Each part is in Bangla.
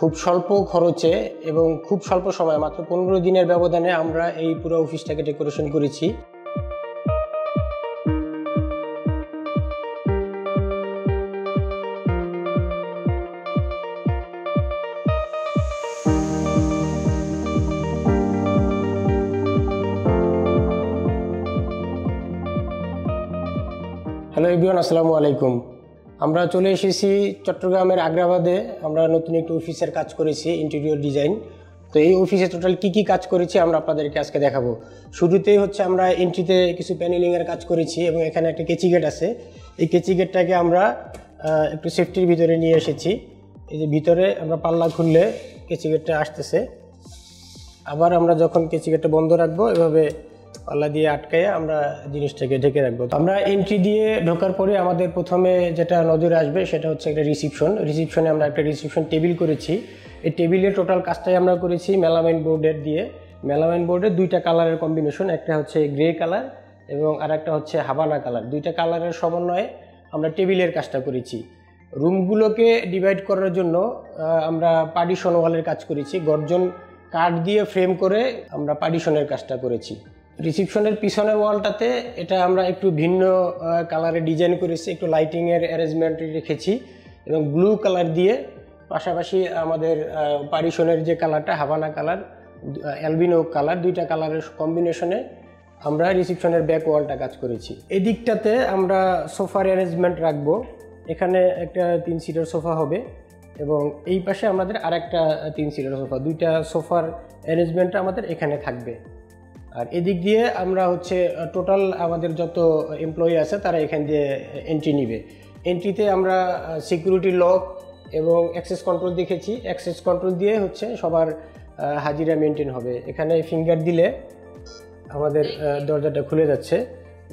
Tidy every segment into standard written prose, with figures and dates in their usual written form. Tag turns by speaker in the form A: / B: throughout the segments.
A: খুব স্বল্প খরচে এবং খুব স্বল্প সময়ে মাত্র 15 দিনের ব্যবধানে আমরা এই পুরো অফিসটাকে ডেকোরেশন করেছি। হ্যালো এভরিওয়ান, আসসালামু আলাইকুম। আমরা চলে এসেছি চট্টগ্রামের আগ্রাবাদে। আমরা নতুন একটি অফিসের কাজ করেছি, ইন্টেরিয়র ডিজাইন। তো এই অফিসে টোটাল কি কাজ করেছি আমরা আপনাদেরকে আজকে দেখাবো। শুরুতেই হচ্ছে আমরা এন্ট্রিতে কিছু প্যানেলিংয়ের কাজ করেছি এবং এখানে একটা কেচি গেট আছে। এই কেচি গেটটাকে আমরা একটু সেফটির ভিতরে নিয়ে এসেছি। এই যে ভিতরে আমরা পাল্লা খুললে কেচি গেটটা আসতেছে। আবার আমরা যখন কেচি গেটটা বন্ধ রাখবো এভাবে পাল্লা দিয়ে আটকায় আমরা জিনিসটাকে ঢেকে রাখবো। আমরা এন্ট্রি দিয়ে ঢোকার পরে আমাদের প্রথমে যেটা নজরে আসবে সেটা হচ্ছে একটা রিসিপশনে আমরা একটা রিসিপশন টেবিল করেছি। এই টেবিলের টোটাল কাজটাই আমরা করেছি মেলামাইন বোর্ডের দিয়ে। মেলামাইন বোর্ডের দুইটা কালারের কম্বিনেশন, একটা হচ্ছে গ্রে কালার এবং আর একটা হচ্ছে হাবানা কালার। দুইটা কালারের সমন্বয়ে আমরা টেবিলের কাজটা করেছি। রুমগুলোকে ডিভাইড করার জন্য আমরা পার্টিশন ওয়ালের কাজ করেছি। গর্জন কাঠ দিয়ে ফ্রেম করে আমরা পার্টিশনের কাজটা করেছি। রিসিপশনের পিছনের ওয়ালটাতে এটা আমরা একটু ভিন্ন কালারে ডিজাইন করেছি, একটু লাইটিংয়ের অ্যারেঞ্জমেন্ট রেখেছি এবং ব্লু কালার দিয়ে পাশাপাশি আমাদের পার্টিশনের যে কালারটা হাভানা কালার, অ্যালবিনো কালার, দুইটা কালারের কম্বিনেশনে আমরা রিসিপশনের ব্যাক ওয়ালটা কাজ করেছি। এই দিকটাতে আমরা সোফার অ্যারেঞ্জমেন্ট রাখবো। এখানে একটা 3 সিটের সোফা হবে এবং এই পাশে আমাদের আরেকটা 3 সিটের সোফা। দুইটা সোফার অ্যারেঞ্জমেন্টটা আমাদের এখানে থাকবে। আর এদিক দিয়ে আমরা হচ্ছে টোটাল আমাদের যত এমপ্লয়ি আছে তারা এখান দিয়ে এন্ট্রি নিবে। এন্ট্রিতে আমরা সিকিউরিটি লক এবং অ্যাক্সেস কন্ট্রোল দেখেছি। অ্যাক্সেস কন্ট্রোল দিয়ে হচ্ছে সবার হাজিরা মেনটেন হবে। এখানে ফিঙ্গার দিলে আমাদের দরজাটা খুলে যাচ্ছে।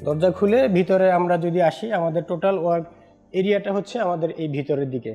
A: দরজা খুলে ভিতরে আমরা যদি আসি, আমাদের টোটাল ওয়ার্ক এরিয়াটা হচ্ছে আমাদের এই ভিতরের দিকে।